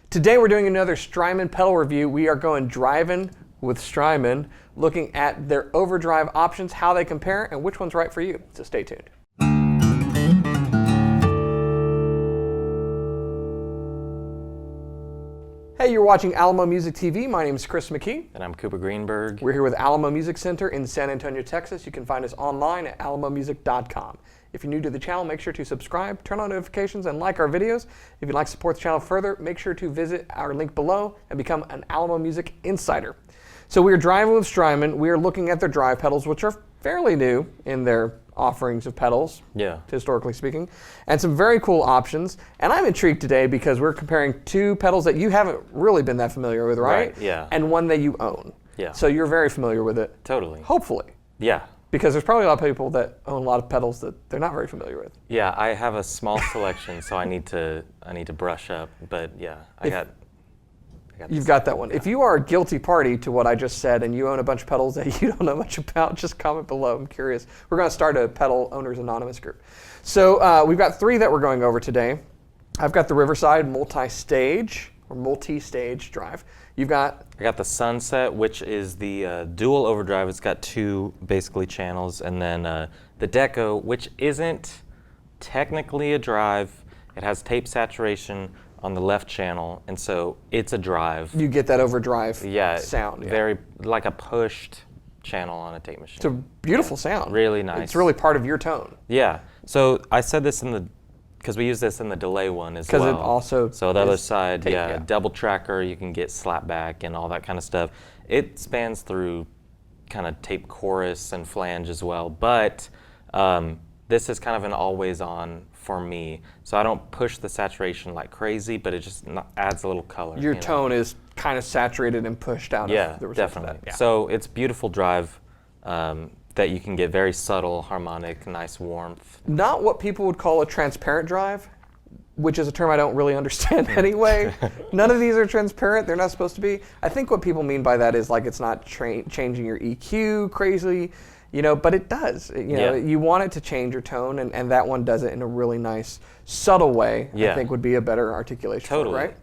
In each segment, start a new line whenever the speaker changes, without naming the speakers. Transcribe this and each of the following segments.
Today we're doing another Strymon pedal review. We are going driving with Strymon, looking at their overdrive options, how they compare, and which one's right for you. So stay tuned. Hey, you're watching Alamo Music TV. My name is Chris McKee.
And I'm Cooper Greenberg.
We're here with Alamo Music Center in San Antonio, Texas. You can find us online at alamomusic.com. If you're new to the channel, make sure to subscribe, turn on notifications, and like our videos. If you'd like to support the channel further, make sure to visit our link below and become an Alamo Music Insider. So we are driving with Strymon. We are looking at their drive pedals, which are fairly new in their offerings of pedals, historically speaking, and some very cool options. And I'm intrigued today because we're comparing two pedals that you haven't really been that familiar with, right?
Right, yeah.
And one that you own.
Yeah.
So you're very familiar with it.
Totally.
Hopefully.
Yeah.
Because there's probably a lot of people that own a lot of pedals that they're not very familiar with.
Yeah, I have a small selection, so I need to brush up. But yeah,
You've got that one. If you are a guilty party to what I just said and you own a bunch of pedals that you don't know much about, just comment below. I'm curious. We're going to start a Pedal Owners Anonymous group. So we've got three that we're going over today. I've got the Riverside multi-stage drive. I
got the Sunset, which is the dual overdrive. It's got two basically channels, and then the Deco, which isn't technically a drive. It has tape saturation on the left channel, and so it's a drive.
You get that overdrive sound.
Yeah, very like a pushed channel on a tape machine.
It's a beautiful sound.
Really nice.
It's really part of your tone.
Yeah. So I said this because we use this in the delay one as well.
Because it also
so the other side,
tape,
double tracker, you can get slap back and all that kind of stuff. It spans through kind of tape chorus and flange as well, but this is kind of an always on for me. So I don't push the saturation like crazy, but it just adds a little color.
Your tone is kind of saturated and pushed out of the result of that. Yeah.
So it's beautiful drive that you can get very subtle, harmonic, nice warmth.
Not what people would call a transparent drive, which is a term I don't really understand anyway. None of these are transparent. They're not supposed to be. I think what people mean by that is like it's not changing your EQ crazily, but it does. You want it to change your tone, and that one does it in a really nice, subtle way. I think would be a better articulation.
Totally.
For it, right?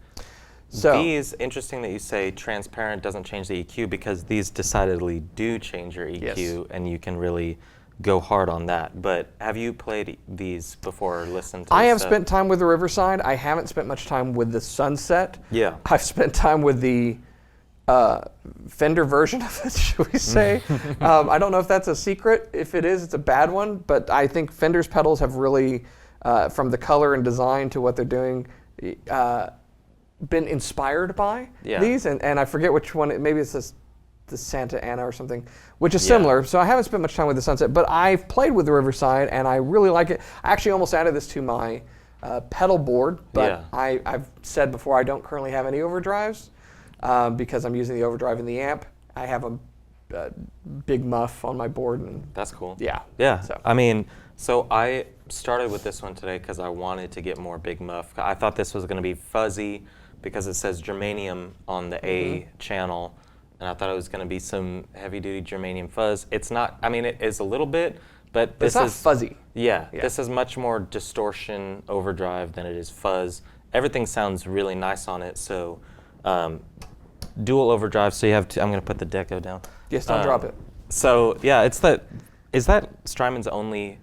So
these, interesting that you say transparent doesn't change the EQ, because these decidedly do change your EQ, and you can really go hard on that. But have you played these before or listened to
I have spent time with the Riverside. I haven't spent much time with the Sunset.
Yeah.
I've spent time with the Fender version of it, should we say. I don't know if that's a secret. If it is, it's a bad one. But I think Fender's pedals have really, from the color and design to what they're doing, been inspired by these. And I forget which one. Maybe it's the Santa Ana or something, which is similar. So I haven't spent much time with the Sunset. But I've played with the Riverside, and I really like it. I actually almost added this to my pedal board. But I've said before I don't currently have any overdrives. Because I'm using the overdrive in the amp. I have a big muff on my board. And
that's cool.
Yeah.
Yeah. So I started with this one today because I wanted to get more big muff. I thought this was going to be fuzzy because it says germanium on the A channel, and I thought it was going to be some heavy-duty germanium fuzz. It's not. I mean, it is a little bit, but this
it's not fuzzy.
Yeah. This is much more distortion overdrive than it is fuzz. Everything sounds really nice on it. So. Dual overdrive, so you have I'm going to put the Deco down.
Yes, don't drop it.
So yeah, is that Strymon's only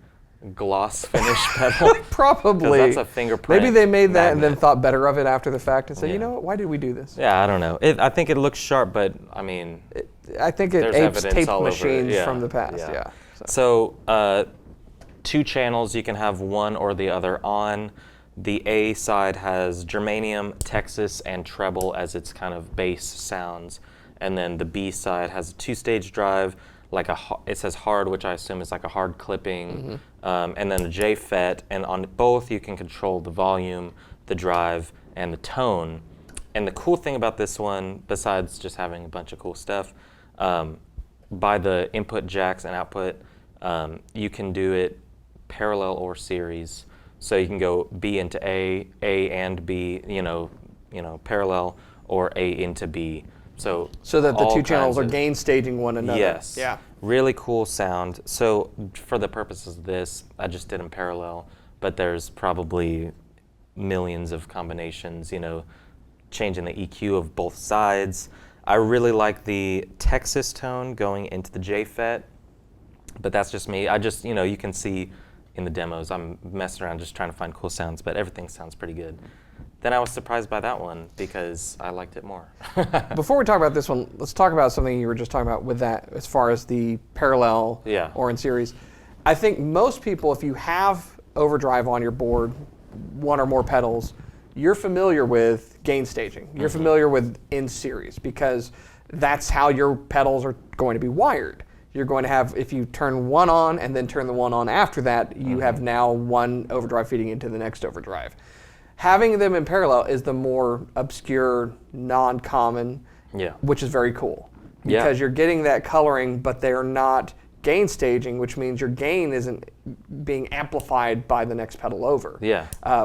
gloss finish pedal?
Probably.
That's a fingerprint.
Maybe they made that
magnet.
and then thought better of it after the fact and said, you know what, why did we do this?
Yeah, I don't know. I think it looks sharp, but I mean,
I think it apes tape machines from the past. Yeah.
So two channels, you can have one or the other on. The A side has germanium, Texas, and treble as its kind of bass sounds. And then the B side has a two-stage drive, it says hard, which I assume is like a hard clipping, and then a J FET. And on both, you can control the volume, the drive, and the tone. And the cool thing about this one, besides just having a bunch of cool stuff, by the input jacks and output, you can do it parallel or series. So you can go B into A and B, parallel, or A into B. So
that the two channels are gain staging one another.
Yes.
Yeah.
Really cool sound. So for the purposes of this, I just did them parallel, but there's probably millions of combinations, changing the EQ of both sides. I really like the Texas tone going into the J FET, but that's just me. I just, you can see in the demos, I'm messing around just trying to find cool sounds, but everything sounds pretty good. Then I was surprised by that one because I liked it more.
Before we talk about this one, let's talk about something you were just talking about with that as far as the parallel or in series. I think most people, if you have overdrive on your board, one or more pedals, you're familiar with gain staging. You're familiar with in series because that's how your pedals are going to be wired. You're going to have, if you turn one on and then turn the one on after that, you have now one overdrive feeding into the next overdrive. Having them in parallel is the more obscure, non-common, which is very cool. Because you're getting that coloring, but they're not gain staging, which means your gain isn't being amplified by the next pedal over.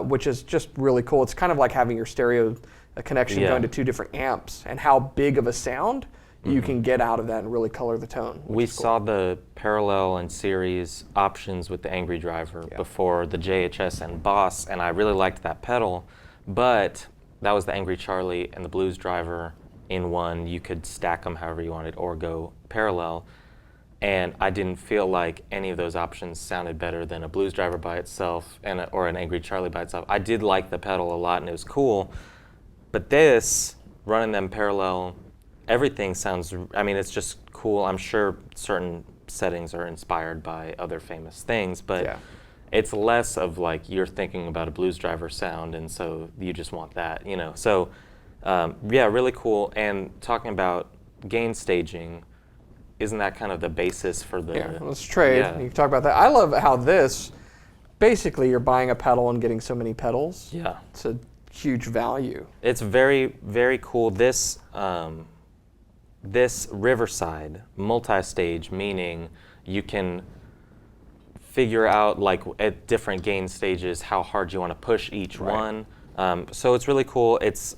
Which is just really cool. It's kind of like having your stereo connection going to two different amps, and how big of a sound you can get out of that and really color the tone.
We saw the parallel and series options with the Angry Driver before the JHS and Boss, and I really liked that pedal, but that was the Angry Charlie and the Blues Driver in one. You could stack them however you wanted or go parallel, and I didn't feel like any of those options sounded better than a Blues Driver by itself or an Angry Charlie by itself. I did like the pedal a lot and it was cool, but this, running them parallel, everything sounds, it's just cool. I'm sure certain settings are inspired by other famous things, but it's less of like you're thinking about a Blues Driver sound and so you just want that, So really cool. And talking about gain staging, isn't that kind of the basis for the...
Yeah, let's trade. You can talk about that. I love how this, basically you're buying a pedal and getting so many pedals. It's a huge value.
It's very, very cool. This this Riverside multi-stage, meaning you can figure out like at different gain stages how hard you want to push each one. So it's really cool. It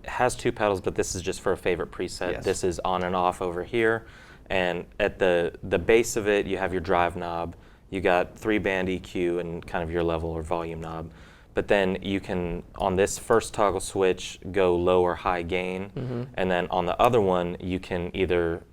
has two pedals, but this is just for a favorite preset. This is on and off over here. And at the base of it, you have your drive knob. You got 3-band EQ and kind of your level or volume knob. But then you can, on this first toggle switch, go low or high gain. And then on the other one, you can either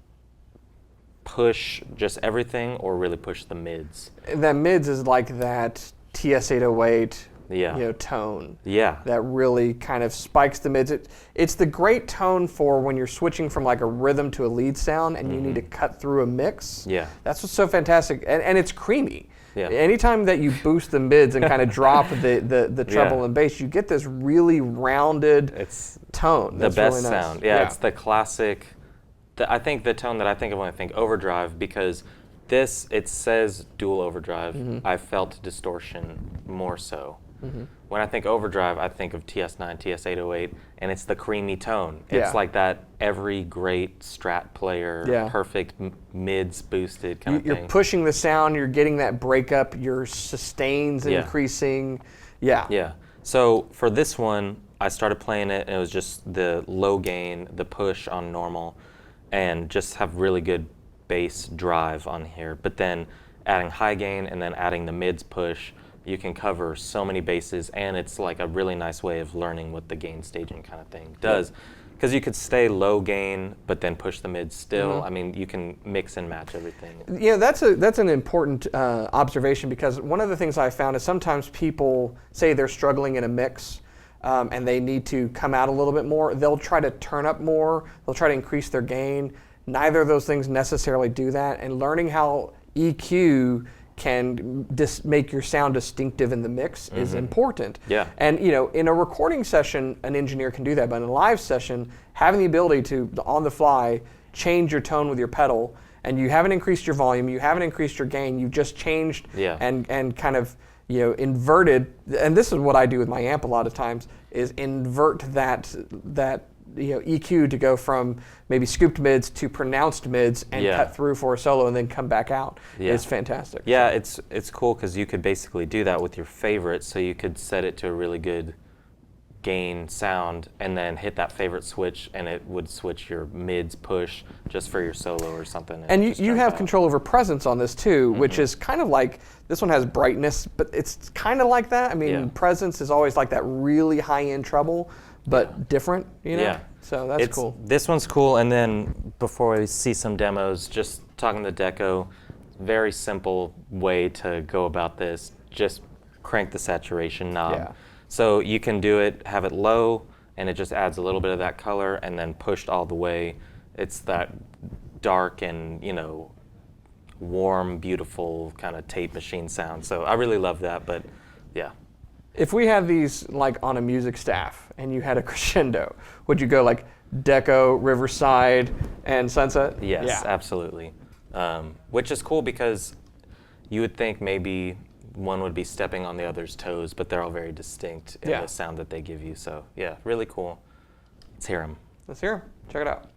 push just everything or really push the mids.
That mids is like that TS-808 tone. That really kind of spikes the mids. It's the great tone for when you're switching from like a rhythm to a lead sound and you need to cut through a mix. That's what's so fantastic. And it's creamy. Anytime that you boost the mids and kind of drop the treble and bass, you get this really rounded tone.
That's the best really nice. Sound. It's the classic. I think the tone that I think of when I think overdrive, because this, it says dual overdrive. I felt distortion more so. When I think overdrive, I think of TS9, TS808, and it's the creamy tone. It's like that every great Strat player, perfect mids boosted kind of thing.
You're pushing the sound, you're getting that breakup, your sustains increasing.
So for this one, I started playing it, and it was just the low gain, the push on normal, and just have really good bass drive on here. But then adding high gain and then adding the mids push, you can cover so many bases, and it's like a really nice way of learning what the gain staging kind of thing does. Because you could stay low gain, but then push the mids still. You can mix and match everything.
That's an important observation, because one of the things I found is sometimes people say they're struggling in a mix and they need to come out a little bit more. They'll try to turn up more. They'll try to increase their gain. Neither of those things necessarily do that. And learning how EQ can make your sound distinctive in the mix is important. And in a recording session, an engineer can do that, but in a live session, having the ability to, on the fly, change your tone with your pedal, and you haven't increased your volume, you haven't increased your gain, you've just changed and kind of inverted. And this is what I do with my amp a lot of times, is invert that EQ to go from maybe scooped mids to pronounced mids and cut through for a solo and then come back out. It's fantastic.
It's cool because you could basically do that with your favorite. So you could set it to a really good gain sound and then hit that favorite switch, and it would switch your mids push just for your solo or something.
And you have control over presence on this too, which is kind of like, this one has brightness, but it's kind of like that. Presence is always like that really high-end treble. but different, you know?
Yeah.
So that's cool.
This one's cool, and then before we see some demos, just talking to Deco, very simple way to go about this. Just crank the saturation knob.
Yeah.
So you can do it, have it low, and it just adds a little bit of that color, and then pushed all the way, it's that dark and, you know, warm, beautiful kind of tape machine sound. So I really love that, but yeah.
If we had these like on a music staff and you had a crescendo, would you go like Deco, Riverside, and Sunset?
Yes,
Yeah.
absolutely. Which is cool because you would think maybe one would be stepping on the other's toes, but they're all very distinct in
Yeah.
the sound that they give you. So yeah, really cool. Let's hear them.
Let's hear 'em. Check it out.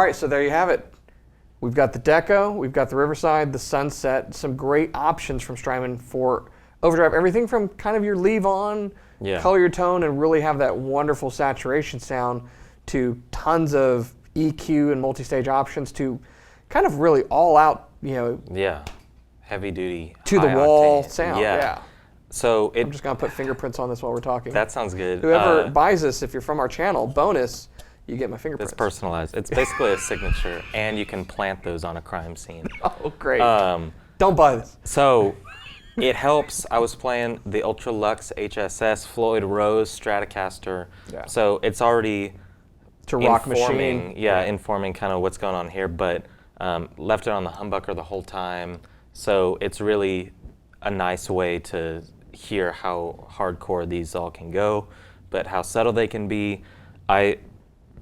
right, so there you have it. We've got the Deco, we've got the Riverside, the Sunset, some great options from Strymon for overdrive. Everything from kind of your leave on, color your tone, and really have that wonderful saturation sound, to tons of EQ and multi-stage options, to kind of really all out,
heavy duty,
to the wall sound.
So
I'm just gonna put fingerprints on this while we're talking.
That sounds good.
Whoever buys this, if you're from our channel, bonus, you get my fingerprints.
It's personalized. It's basically a signature, and you can plant those on a crime scene.
Oh, great. Don't buy this.
So it helps. I was playing the Ultra Lux HSS Floyd Rose Stratocaster. Yeah. So it's already
to rock machine.
Informing kind of what's going on here, but left it on the humbucker the whole time. So it's really a nice way to hear how hardcore these all can go, but how subtle they can be.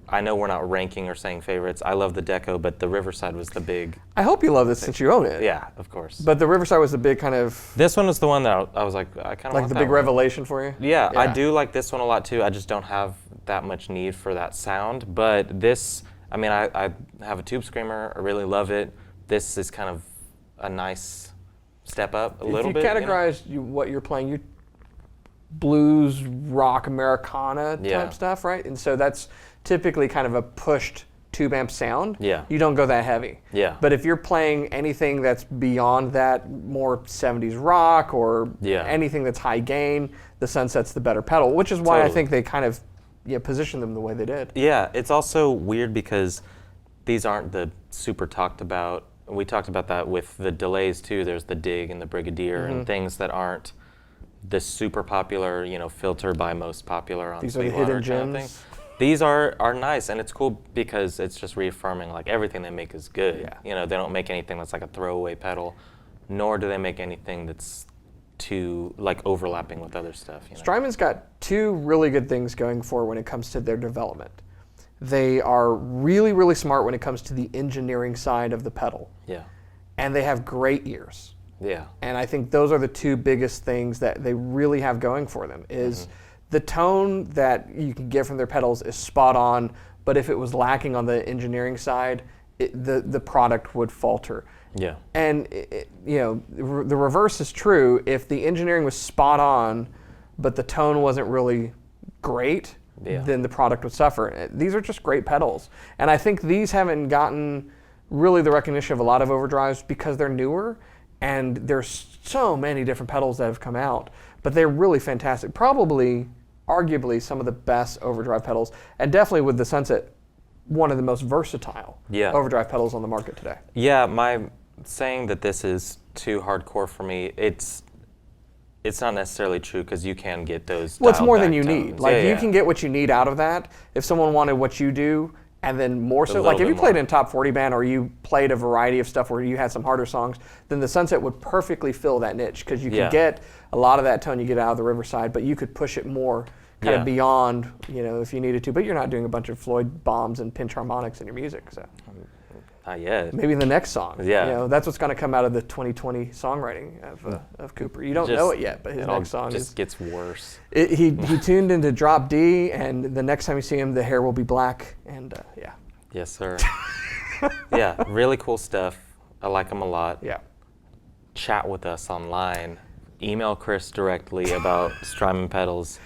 I know we're not ranking or saying favorites. I love the Deco, but the Riverside was the big...
I hope you love this since you own it.
Yeah, of course.
But the Riverside was the big kind of...
This one was the one that I was like, I kind of
like the big revelation for you?
Yeah, I do like this one a lot too. I just don't have that much need for that sound. But this, I mean, I have a Tube Screamer. I really love it. This is kind of a nice step up a little bit.
If you categorize what you're playing, you blues, rock, Americana type stuff, right? And so that's typically kind of a pushed tube amp sound.
Yeah.
You don't go that heavy.
Yeah.
But if you're playing anything that's beyond that, more 70s rock or anything that's high gain, the Sunset's the better pedal, which is why I think they kind of positioned them the way they did.
Yeah, it's also weird because these aren't the super talked about. We talked about that with the delays too. There's the Dig and the Brigadier and things that aren't the super popular, filter by most popular on
these are the hidden gems.
Kind of thing. These are nice, and it's cool because it's just reaffirming like everything they make is good.
Yeah.
They don't make anything that's like a throwaway pedal, nor do they make anything that's too like overlapping with other stuff.
Strymon's got two really good things going for when it comes to their development. They are really, really smart when it comes to the engineering side of the pedal.
Yeah.
And they have great ears.
Yeah.
And I think those are the two biggest things that they really have going for them is the tone that you can get from their pedals is spot on, but if it was lacking on the engineering side, the product would falter.
Yeah.
And the reverse is true. If the engineering was spot on, but the tone wasn't really great, then the product would suffer. These are just great pedals. And I think these haven't gotten really the recognition of a lot of overdrives because they're newer, and there's so many different pedals that have come out, but they're really fantastic. Probably, arguably, some of the best overdrive pedals, and definitely with the Sunset, one of the most versatile overdrive pedals on the market today.
Yeah, my saying that this is too hardcore for me, it's not necessarily true because you can get those.
Well, it's more than you
tones.
need. Like you can get what you need out of that. If someone wanted what you do, and then more so, like if you played in Top 40 band or you played a variety of stuff where you had some harder songs, then the Sunset would perfectly fill that niche because you could get a lot of that tone you get out of the Riverside, but you could push it more kind of beyond, if you needed to. But you're not doing a bunch of Floyd bombs and pinch harmonics in your music, so.
Not yet.
Maybe the next song.
Yeah.
That's what's going to come out of the 2020 songwriting of Cooper. You don't know it yet, but his next song
just gets worse.
He tuned into Drop D, and the next time you see him, the hair will be black, and
Yes, sir. Really cool stuff. I like him a lot.
Yeah.
Chat with us online. Email Chris directly about Strymon pedals.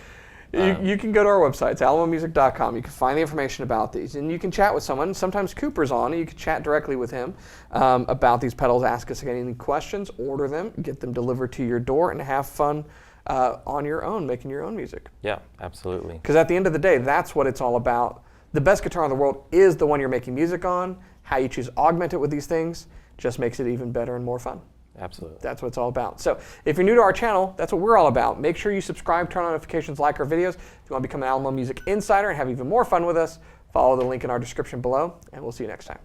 You can go to our website, it's alamomusic.com. You can find the information about these, and you can chat with someone. Sometimes Cooper's on, and you can chat directly with him about these pedals. Ask us any questions, order them, get them delivered to your door, and have fun on your own, making your own music.
Yeah, absolutely.
Because at the end of the day, that's what it's all about. The best guitar in the world is the one you're making music on. How you choose to augment it with these things just makes it even better and more fun.
Absolutely.
That's what it's all about. So if you're new to our channel, that's what we're all about. Make sure you subscribe, turn on notifications, like our videos. If you want to become an Alamo Music Insider and have even more fun with us, follow the link in our description below, and we'll see you next time.